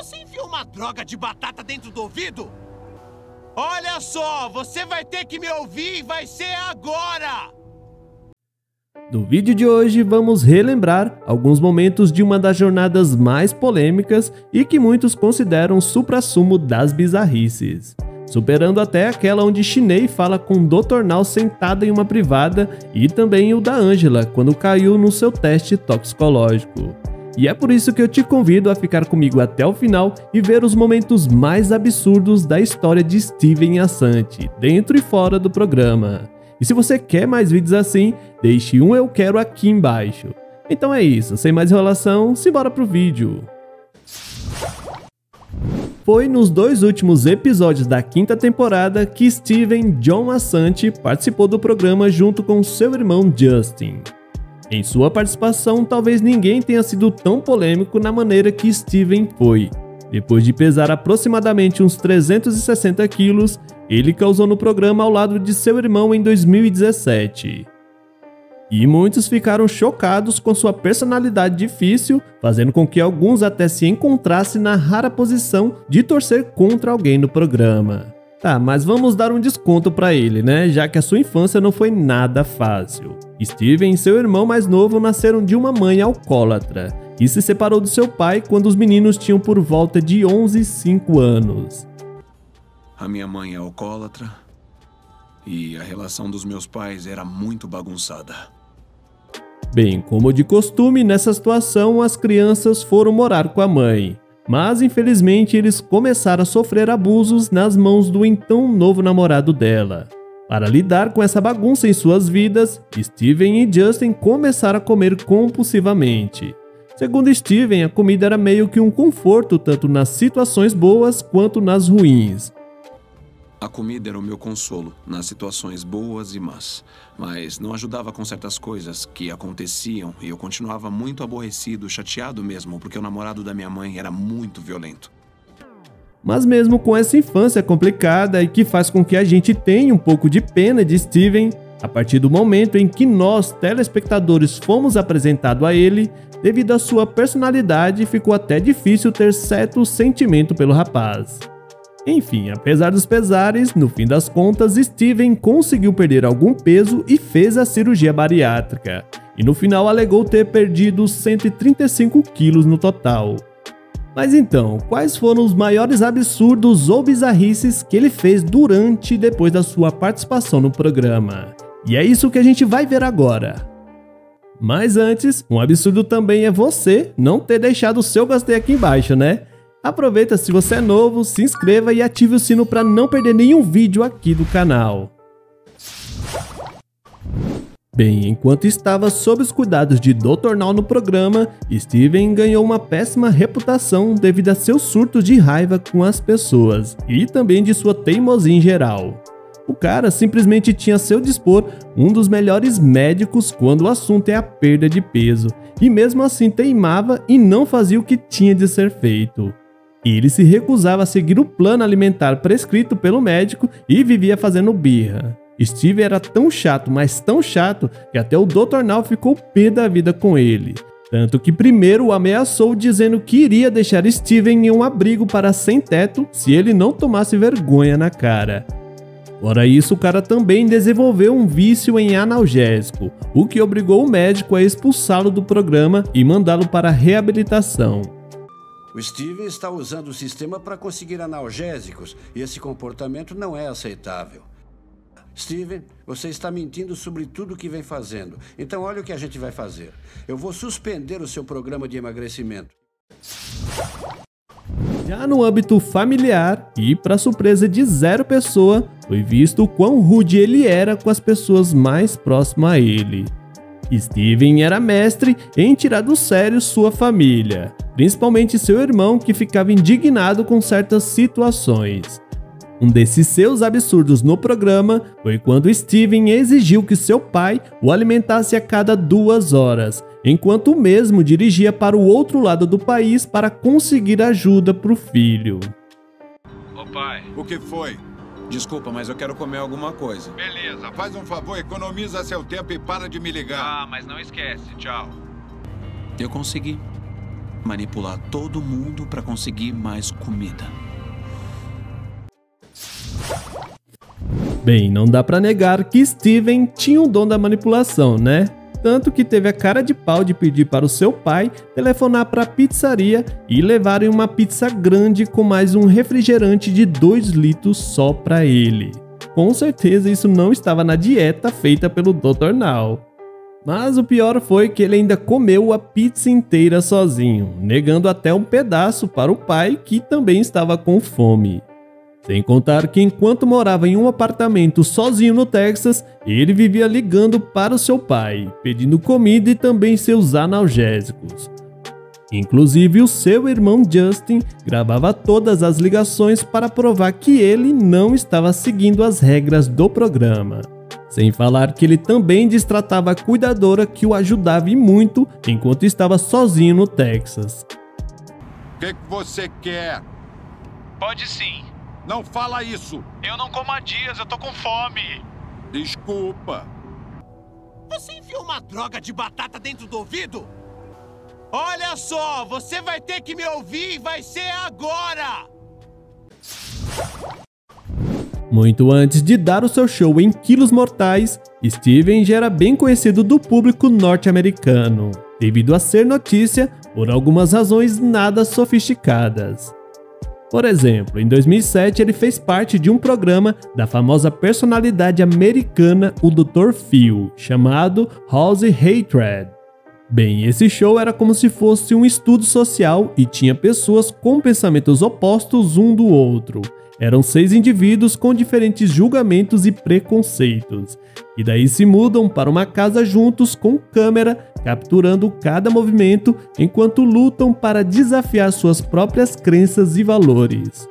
Você enfiou uma droga de batata dentro do ouvido? Olha só, você vai ter que me ouvir e vai ser agora! No vídeo de hoje vamos relembrar alguns momentos de uma das jornadas mais polêmicas e que muitos consideram o suprassumo das bizarrices, superando até aquela onde Shinei fala com Dr. Now sentada em uma privada e também o da Angela quando caiu no seu teste toxicológico. E é por isso que eu te convido a ficar comigo até o final e ver os momentos mais absurdos da história de Steven Assante, dentro e fora do programa. E se você quer mais vídeos assim, deixe um eu quero aqui embaixo. Então é isso, sem mais enrolação, simbora pro vídeo. Foi nos 2 últimos episódios da 5ª temporada que Steven John Assante participou do programa junto com seu irmão Justin. Em sua participação, talvez ninguém tenha sido tão polêmico na maneira que Steven foi. Depois de pesar aproximadamente uns 360 quilos, ele causou no programa ao lado de seu irmão em 2017. E muitos ficaram chocados com sua personalidade difícil, fazendo com que alguns até se encontrassem na rara posição de torcer contra alguém no programa. Tá, mas vamos dar um desconto pra ele, né? Já que a sua infância não foi nada fácil. Steven e seu irmão mais novo nasceram de uma mãe alcoólatra, e se separou do seu pai quando os meninos tinham por volta de 11 e 5 anos. A minha mãe é alcoólatra e a relação dos meus pais era muito bagunçada. Bem, como de costume, nessa situação as crianças foram morar com a mãe, mas infelizmente eles começaram a sofrer abusos nas mãos do então novo namorado dela. Para lidar com essa bagunça em suas vidas, Steven e Justin começaram a comer compulsivamente. Segundo Steven, a comida era meio que um conforto tanto nas situações boas quanto nas ruins. A comida era o meu consolo nas situações boas e más, mas não ajudava com certas coisas que aconteciam e eu continuava muito aborrecido, chateado mesmo, porque o namorado da minha mãe era muito violento. Mas mesmo com essa infância complicada e que faz com que a gente tenha um pouco de pena de Steven, a partir do momento em que nós, telespectadores, fomos apresentados a ele, devido à sua personalidade, ficou até difícil ter certo sentimento pelo rapaz. Enfim, apesar dos pesares, no fim das contas, Steven conseguiu perder algum peso e fez a cirurgia bariátrica, e no final alegou ter perdido 135 quilos no total. Mas então, quais foram os maiores absurdos ou bizarrices que ele fez durante e depois da sua participação no programa? E é isso que a gente vai ver agora. Mas antes, um absurdo também é você não ter deixado o seu gostei aqui embaixo, né? Aproveita, se você é novo, se inscreva e ative o sino para não perder nenhum vídeo aqui do canal. Bem, enquanto estava sob os cuidados de Dr. Now no programa, Steven ganhou uma péssima reputação devido a seus surtos de raiva com as pessoas e também de sua teimosia em geral. O cara simplesmente tinha a seu dispor um dos melhores médicos quando o assunto é a perda de peso, e mesmo assim teimava e não fazia o que tinha de ser feito. Ele se recusava a seguir o plano alimentar prescrito pelo médico e vivia fazendo birra. Steven era tão chato, mas tão chato, que até o Dr. Now ficou pé da vida com ele. Tanto que primeiro o ameaçou dizendo que iria deixar Steven em um abrigo para sem-teto se ele não tomasse vergonha na cara. Fora isso, o cara também desenvolveu um vício em analgésico, o que obrigou o médico a expulsá-lo do programa e mandá-lo para a reabilitação. O Steven está usando o sistema para conseguir analgésicos e esse comportamento não é aceitável. Steven, você está mentindo sobre tudo o que vem fazendo. Então olha o que a gente vai fazer. Eu vou suspender o seu programa de emagrecimento. Já no âmbito familiar, e para surpresa de zero pessoa, foi visto o quão rude ele era com as pessoas mais próximas a ele. Steven era mestre em tirar do sério sua família, principalmente seu irmão, que ficava indignado com certas situações. Um desses seus absurdos no programa foi quando Steven exigiu que seu pai o alimentasse a cada 2 horas, enquanto o mesmo dirigia para o outro lado do país para conseguir ajuda para o filho. Ô pai, O que foi? Desculpa, mas eu quero comer alguma coisa. Beleza, faz um favor, economiza seu tempo e para de me ligar. mas não esquece, tchau. Eu consegui. manipular todo mundo para conseguir mais comida. Bem, não dá pra negar que Steven tinha um dom da manipulação, né? Tanto que teve a cara de pau de pedir para o seu pai telefonar para a pizzaria e levarem uma pizza grande com mais um refrigerante de 2 litros só para ele. Com certeza isso não estava na dieta feita pelo Dr. Now. Mas o pior foi que ele ainda comeu a pizza inteira sozinho, negando até um pedaço para o pai, que também estava com fome. Sem contar que enquanto morava em um apartamento sozinho no Texas, ele vivia ligando para o seu pai, pedindo comida e também seus analgésicos. Inclusive o seu irmão Justin gravava todas as ligações para provar que ele não estava seguindo as regras do programa. Sem falar que ele também destratava a cuidadora, que o ajudava e muito enquanto estava sozinho no Texas. O que você quer? Pode sim. Não fala isso! Eu não como há dias, eu tô com fome. Desculpa. Você enfiou uma droga de batata dentro do ouvido? Olha só, você vai ter que me ouvir e vai ser agora! Muito antes de dar o seu show em Quilos Mortais, Steven já era bem conhecido do público norte-americano, devido a ser notícia por algumas razões nada sofisticadas. Por exemplo, em 2007 ele fez parte de um programa da famosa personalidade americana, o Dr. Phil, chamado House Hatred. Bem, esse show era como se fosse um estudo social e tinha pessoas com pensamentos opostos um do outro. Eram 6 indivíduos com diferentes julgamentos e preconceitos, e daí se mudam para uma casa juntos com câmera, capturando cada movimento enquanto lutam para desafiar suas próprias crenças e valores.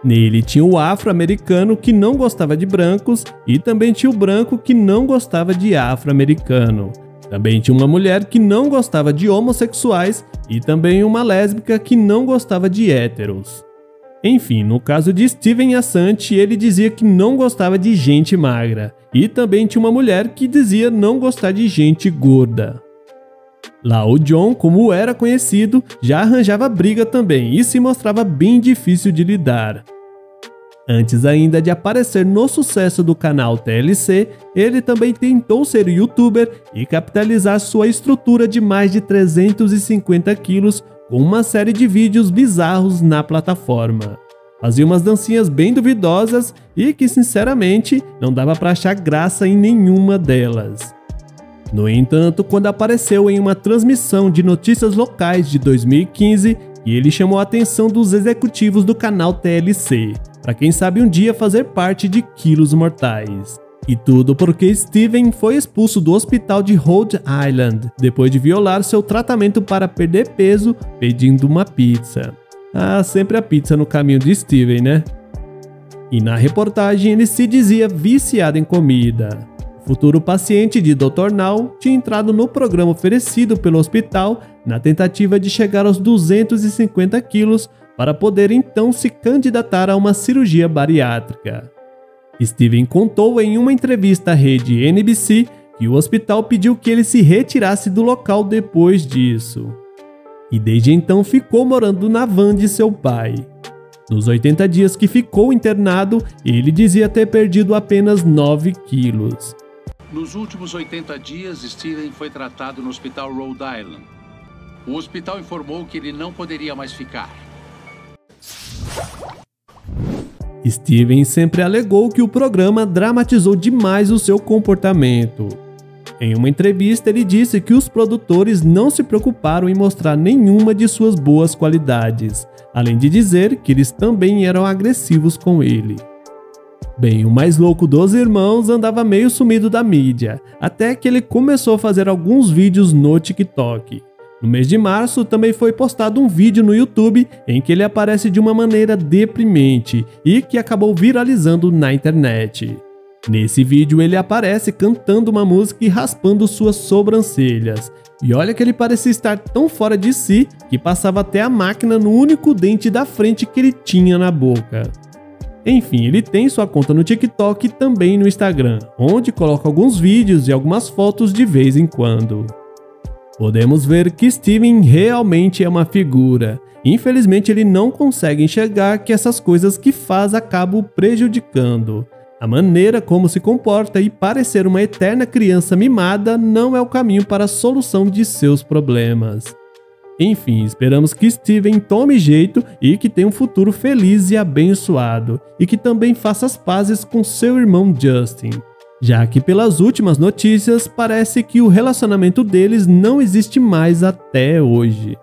Nele tinha o afro-americano que não gostava de brancos e também tinha o branco que não gostava de afro-americano. Também tinha uma mulher que não gostava de homossexuais e também uma lésbica que não gostava de héteros. Enfim, no caso de Steven Assante, ele dizia que não gostava de gente magra, e também tinha uma mulher que dizia não gostar de gente gorda. Lá o John, como era conhecido, já arranjava briga também e se mostrava bem difícil de lidar. Antes ainda de aparecer no sucesso do canal TLC, ele também tentou ser youtuber e capitalizar sua estrutura de mais de 350 quilos com uma série de vídeos bizarros na plataforma. Fazia umas dancinhas bem duvidosas e que sinceramente não dava para achar graça em nenhuma delas. No entanto, quando apareceu em uma transmissão de notícias locais de 2015, ele chamou a atenção dos executivos do canal TLC, para quem sabe um dia fazer parte de Quilos Mortais. E tudo porque Steven foi expulso do hospital de Rhode Island, depois de violar seu tratamento para perder peso pedindo uma pizza. Ah, sempre a pizza no caminho de Steven, né? E na reportagem ele se dizia viciado em comida. O futuro paciente de Dr. Now tinha entrado no programa oferecido pelo hospital na tentativa de chegar aos 250 quilos para poder então se candidatar a uma cirurgia bariátrica. Steven contou em uma entrevista à rede NBC que o hospital pediu que ele se retirasse do local depois disso. E desde então ficou morando na van de seu pai. Nos 80 dias que ficou internado, ele dizia ter perdido apenas 9 quilos. Nos últimos 80 dias, Steven foi tratado no hospital Rhode Island. O hospital informou que ele não poderia mais ficar. Steven sempre alegou que o programa dramatizou demais o seu comportamento. Em uma entrevista, ele disse que os produtores não se preocuparam em mostrar nenhuma de suas boas qualidades, além de dizer que eles também eram agressivos com ele. Bem, o mais louco dos irmãos andava meio sumido da mídia, até que ele começou a fazer alguns vídeos no TikTok. No mês de março também foi postado um vídeo no YouTube em que ele aparece de uma maneira deprimente e que acabou viralizando na internet. Nesse vídeo ele aparece cantando uma música e raspando suas sobrancelhas. E olha que ele parecia estar tão fora de si que passava até a máquina no único dente da frente que ele tinha na boca. Enfim, ele tem sua conta no TikTok e também no Instagram, onde coloca alguns vídeos e algumas fotos de vez em quando. podemos ver que Steven realmente é uma figura. Infelizmente ele não consegue enxergar que essas coisas que faz acabam prejudicando. A maneira como se comporta e parecer uma eterna criança mimada não é o caminho para a solução de seus problemas. Enfim, esperamos que Steven tome jeito e que tenha um futuro feliz e abençoado, e que também faça as pazes com seu irmão Justin, já que pelas últimas notícias parece que o relacionamento deles não existe mais até hoje.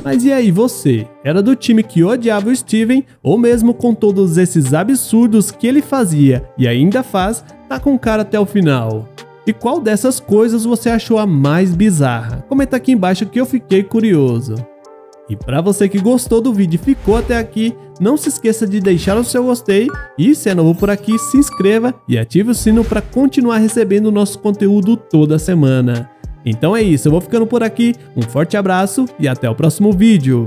Mas e aí você? Era do time que odiava o Steven ou mesmo com todos esses absurdos que ele fazia e ainda faz, tá com cara até o final? E qual dessas coisas você achou a mais bizarra? Comenta aqui embaixo que eu fiquei curioso. E para você que gostou do vídeo e ficou até aqui, não se esqueça de deixar o seu gostei e se é novo por aqui, se inscreva e ative o sino para continuar recebendo o nosso conteúdo toda semana. Então é isso, eu vou ficando por aqui, um forte abraço e até o próximo vídeo.